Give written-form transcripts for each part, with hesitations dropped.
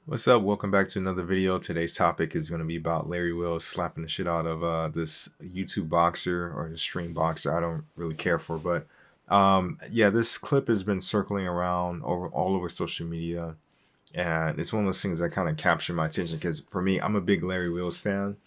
What's up? Welcome back to another video. Today's topic is going to be about Larry Wills slapping the shit out of this YouTube boxer or the stream boxer. I don't really care for, but yeah, this clip has been circling around all over social media, and it's one of those things that kind of captured my attention because for me, I'm a big Larry Wills fan,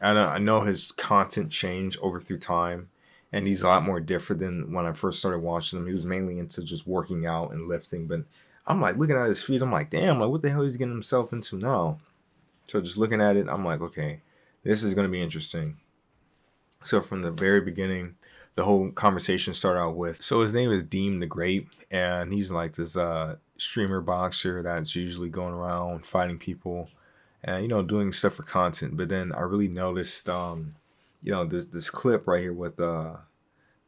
and I know his content changed over through time, and he's a lot more different than when I first started watching him. He was mainly into just working out and lifting, but I'm like looking at his feet. I'm like, damn, like what the hell is he getting himself into now? So just looking at it, I'm like, okay, this is gonna be interesting. So from the very beginning, the whole conversation started out with, so his name is Deen the Great, and he's like this streamer boxer that's usually going around fighting people and doing stuff for content. But then I really noticed this clip right here with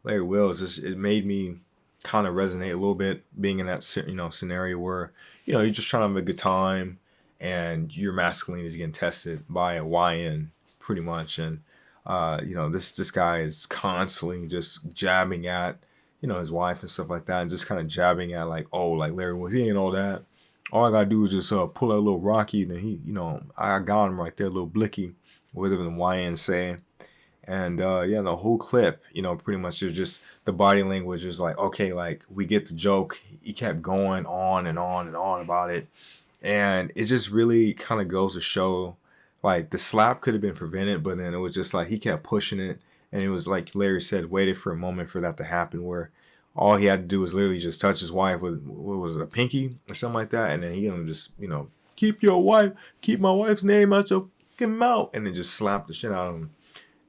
Larry Wills. It made me kind of resonate a little bit, being in that scenario where you're just trying to have a good time and your masculinity is getting tested by a YN pretty much. And this guy is constantly just jabbing at his wife and stuff like that, and just kind of jabbing at like, oh, like Larry Wills, he ain't all that. All I gotta do is just pull out a little Rocky, and then I got him right there, a little blicky, whatever the YN say. And yeah, the whole clip, pretty much is just the body language is like, okay, like we get the joke. He kept going on and on and on about it. And it just really kind of goes to show like the slap could have been prevented, but then it was just like he kept pushing it. And it was like Larry said, waited for a moment for that to happen where all he had to do was literally just touch his wife with, what was it, a pinky or something like that. And then he just, keep my wife's name out your fucking mouth. And then just slap the shit out of him.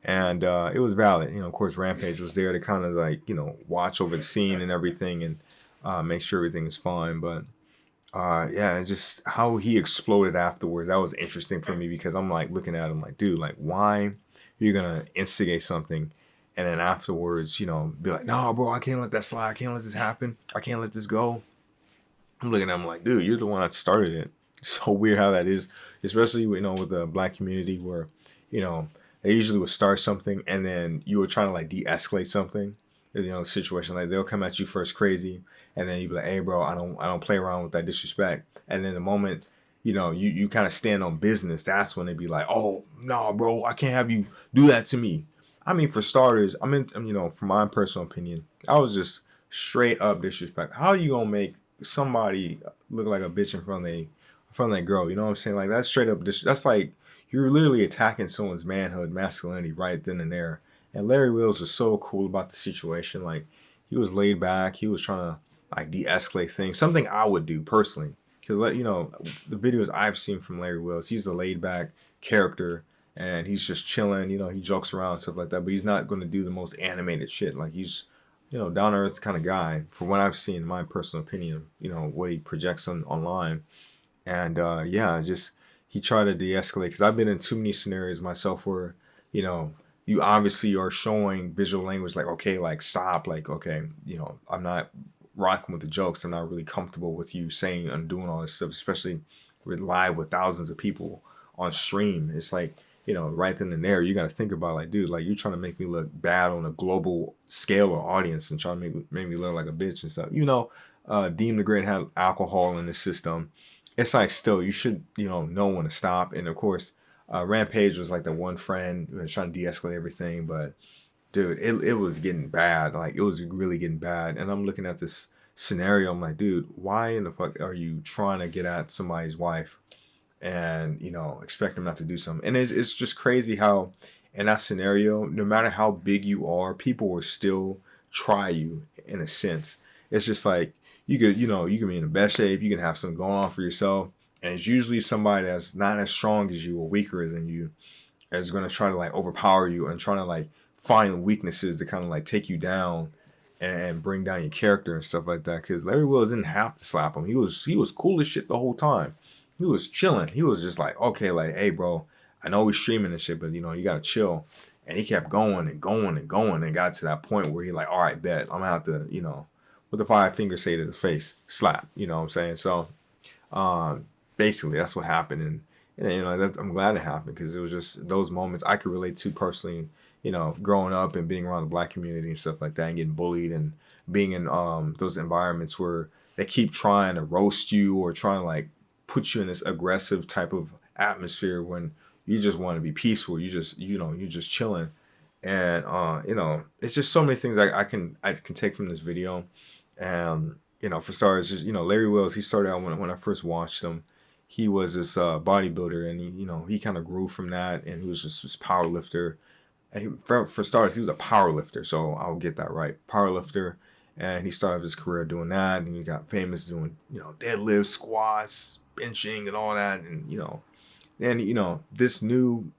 And it was valid. Of course, Rampage was there to kind of like, watch over the scene and everything and make sure everything is fine. But yeah, just how he exploded afterwards, that was interesting for me because I'm like looking at him like, dude, like why you're going to instigate something and then afterwards, be like, no, bro, I can't let that slide. I can't let this happen. I can't let this go. I'm looking at him like, dude, you're the one that started it. It's so weird how that is, especially, with the black community where, they usually would start something and then you were trying to like de-escalate something, situation. Like they'll come at you first crazy and then you be like, hey bro, I don't play around with that disrespect. And then the moment, you kind of stand on business, that's when they be like, oh no, bro, I can't have you do that to me. I mean, for starters, from my personal opinion, I was just straight up disrespect. How are you gonna make somebody look like a bitch in front of that girl? You know what I'm saying? Like that's straight up that's like you're literally attacking someone's manhood, masculinity right then and there. And Larry Wills was so cool about the situation. Like he was laid back. He was trying to like de-escalate things. Something I would do personally, because the videos I've seen from Larry Wills, he's a laid back character and he's just chilling. He jokes around and stuff like that. But he's not going to do the most animated shit. Like he's down to earth kind of guy. For what I've seen, in my personal opinion, what he projects online. And yeah, just he tried to de-escalate because I've been in too many scenarios myself where you obviously are showing visual language like, okay, like stop, like, okay, I'm not rocking with the jokes. I'm not really comfortable with you saying and doing all this stuff, especially with live with thousands of people on stream. It's like, right then and there, you got to think about like, dude, like you're trying to make me look bad on a global scale or audience and trying to make me look like a bitch and stuff. Deen the Great had alcohol in the system. It's like still you should know when to stop. And of course, Rampage was like the one friend who was trying to de-escalate everything, but dude, it was getting bad. Like it was really getting bad. And I'm looking at this scenario. I'm like, dude, why in the fuck are you trying to get at somebody's wife and expect them not to do something? And it's just crazy how in that scenario, no matter how big you are, people will still try you in a sense. It's just like you can be in the best shape, you can have something going on for yourself, and it's usually somebody that's not as strong as you or weaker than you is going to try to like overpower you and trying to like find weaknesses to kind of like take you down and bring down your character and stuff like that. Because Larry Wills didn't have to slap him. He was cool as shit the whole time. He was chilling. He was just like, okay, like, hey bro, I know we're streaming and shit, but you gotta chill. And he kept going and going and going and got to that point where he like, all right, bet I'm gonna have to, what the five fingers say to the face, slap. You know what I'm saying? So basically that's what happened. And I'm glad it happened because it was just those moments I could relate to personally, growing up and being around the black community and stuff like that and getting bullied and being in those environments where they keep trying to roast you or trying to like put you in this aggressive type of atmosphere when you just want to be peaceful. You just, you're just chilling. And it's just so many things I can take from this video. And for starters, just Larry Wills. He started out when I first watched him. He was this bodybuilder, and he kind of grew from that, and he was just this power lifter. And for starters, he was a power lifter, so I'll get that right, power lifter. And he started his career doing that, and he got famous doing deadlifts, squats, benching, and all that. And this new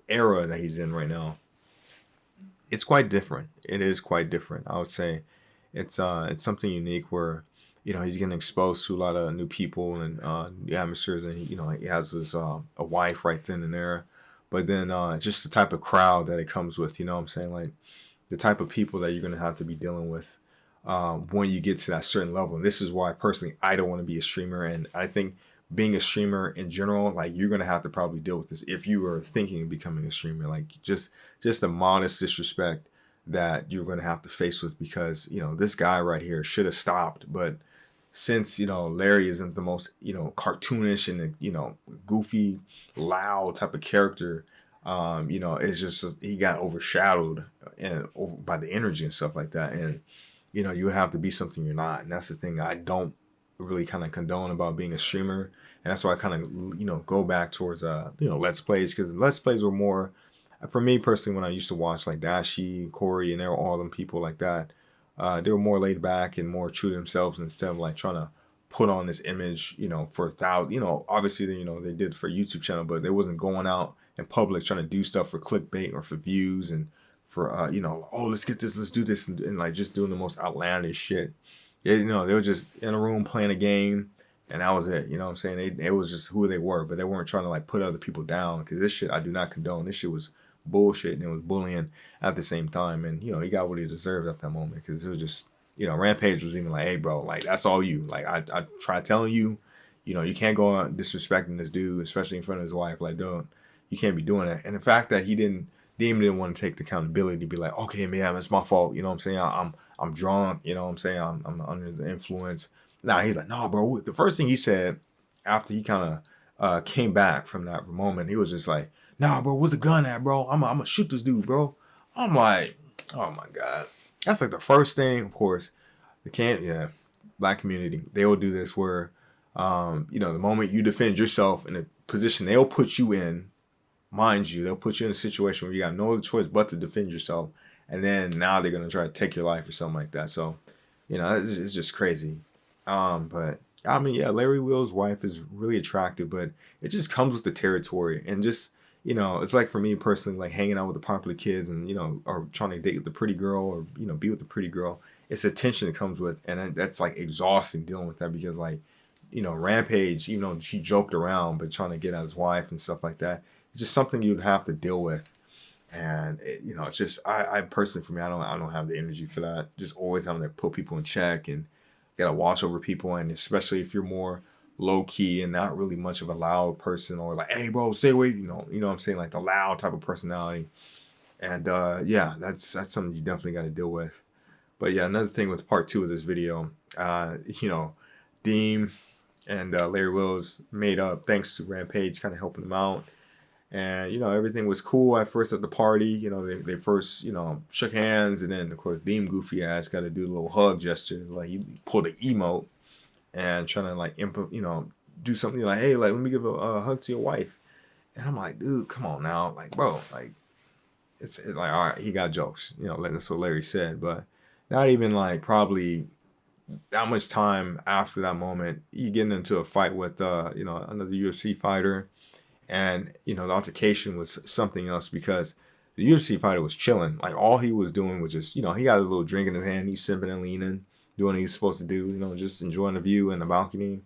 era that he's in right now, it's quite different. It is quite different. I would say it's something unique where he's getting exposed to a lot of new people and the atmospheres, and he has this a wife right then and there, but then just the type of crowd that it comes with. You know what I'm saying? Like the type of people that you're gonna have to be dealing with when you get to that certain level. And this is why personally I don't want to be a streamer, and I think being a streamer in general, like you're gonna have to probably deal with this if you were thinking of becoming a streamer. Like just the modest disrespect that you're gonna have to face with, because this guy right here should have stopped, but since Larry isn't the most cartoonish and goofy, loud type of character, it's just he got overshadowed and by the energy and stuff like that, and you would have to be something you're not, and that's the thing I don't really kind of condone about being a streamer. And that's why I kind of go back towards let's plays, because let's plays were more, for me personally, when I used to watch like Dashi, Corey, and all them people like that, they were more laid back and more true to themselves, instead of like trying to put on this image for a thousand, obviously they did for YouTube channel, but they wasn't going out in public trying to do stuff for clickbait or for views and for oh, let's get this, let's do this, and like just doing the most outlandish shit. They were just in a room playing a game, and that was it. You know what I'm saying? It was just who they were, but they weren't trying to like put other people down, because this shit I do not condone. This shit was bullshit, and it was bullying at the same time. And he got what he deserved at that moment, because it was just Rampage was even like, hey bro, like that's all you. Like I tried telling you, you can't go on disrespecting this dude, especially in front of his wife. Like, don't, you can't be doing that. And the fact that Dean didn't want to take the accountability to be like, okay, man, it's my fault. You know what I'm saying? I'm drunk. You know what I'm saying? I'm under the influence. Nah, he's like, no, bro. The first thing he said after he kind of came back from that moment, he was just like, nah, bro, where's the gun at, bro? I'm gonna shoot this dude, bro. I'm like, oh my God. That's like the first thing, of course. Black community, they will do this where, the moment you defend yourself in a position they'll put you in, mind you, they'll put you in a situation where you got no other choice but to defend yourself. And then now they're going to try to take your life or something like that. So, it's just crazy. But I mean, yeah, Larry Will's wife is really attractive, but it just comes with the territory. And just, it's like for me personally, like hanging out with the popular kids and, or trying to date with the pretty girl or, be with the pretty girl. It's the tension it comes with. And that's like exhausting dealing with that, because like, Rampage, even though she joked around, but trying to get at his wife and stuff like that, it's just something you'd have to deal with. And it's just I personally, for me, I don't have the energy for that. Just always having to put people in check and gotta watch over people, and especially if you're more low key and not really much of a loud person, or like, hey bro, stay away, you know what I'm saying, like the loud type of personality. And yeah, that's something you definitely got to deal with. But yeah, another thing with part 2 of this video, Deen and Larry Wills made up thanks to Rampage kind of helping them out. And, everything was cool at first at the party. They first, shook hands. And then, of course, Beam goofy ass got to do a little hug gesture. Like, he pulled an emote and trying to, like, do something like, hey, like, let me give a hug to your wife. And I'm like, dude, come on now. Like, bro, like, it's like, all right, he got jokes. That's what Larry said. But not even, like, probably that much time after that moment, he getting into a fight with, another UFC fighter. And, the altercation was something else, because the UFC fighter was chilling. Like, all he was doing was just, he got a little drink in his hand. He's sipping and leaning, doing what he's supposed to do, just enjoying the view in the balcony.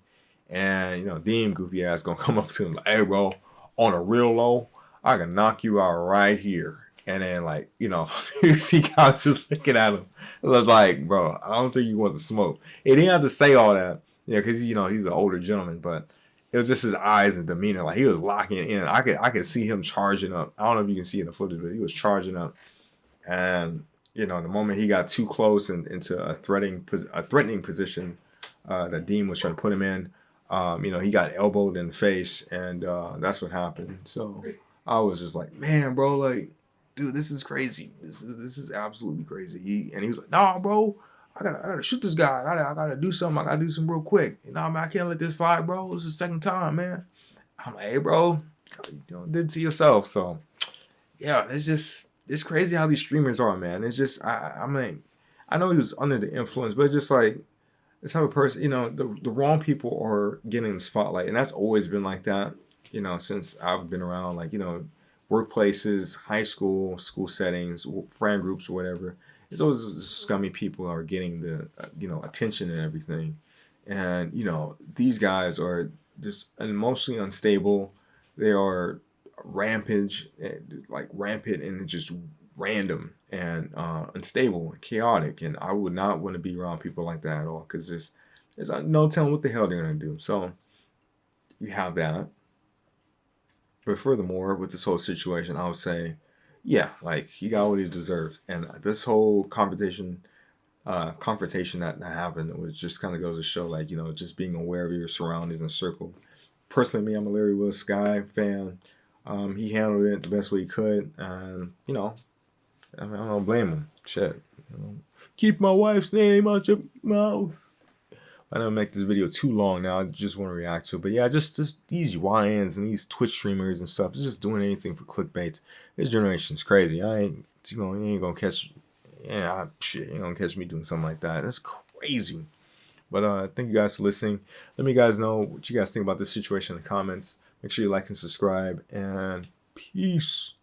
And, Deen goofy ass gonna come up to him like, hey, bro, on a real low, I can knock you out right here. And then, like, UFC guy was just looking at him. It was like, bro, I don't think you want to smoke. He didn't have to say all that, because, he's an older gentleman, but it was just his eyes and demeanor. Like, he was locking it in. I could see him charging up. I don't know if you can see in the footage, but he was charging up. And, the moment he got too close and into a threatening position that Deen was trying to put him in, he got elbowed in the face, and that's what happened. So I was just like, man, bro, like, dude, this is crazy. This is absolutely crazy. He was like, nah, bro, I gotta shoot this guy. I gotta do something. I gotta do something real quick. Man, I can't let this slide, bro. This is the second time, man. I'm like, hey, bro, did it to yourself. So yeah, it's crazy how these streamers are, man. It's just I mean, I know he was under the influence, but it's just like this type of person, the wrong people are getting the spotlight, and that's always been like that, since I've been around, like, workplaces, high school, school settings, friend groups, or whatever. It's always scummy people are getting the attention and everything, and these guys are just emotionally unstable. They are rampant and just random and unstable and chaotic, and I would not want to be around people like that at all, because there's no telling what the hell they're gonna do. So you have that, but furthermore, with this whole situation, I would say, yeah, like, he got what he deserved, and this whole confrontation that happened, which just kind of goes to show, like, just being aware of your surroundings and circle. Personally, me, I'm a Larry Will Sky fan. He handled it the best way he could, and I don't blame him. Shit. Keep my wife's name out your mouth. I don't make this video too long now. I just want to react to it. But yeah, just these YNs and these Twitch streamers and stuff, it's just doing anything for clickbait. This generation's crazy. You ain't gonna catch, shit, you ain't gonna catch me doing something like that. That's crazy. But thank you guys for listening. Let me guys know what you guys think about this situation in the comments. Make sure you like and subscribe, and peace.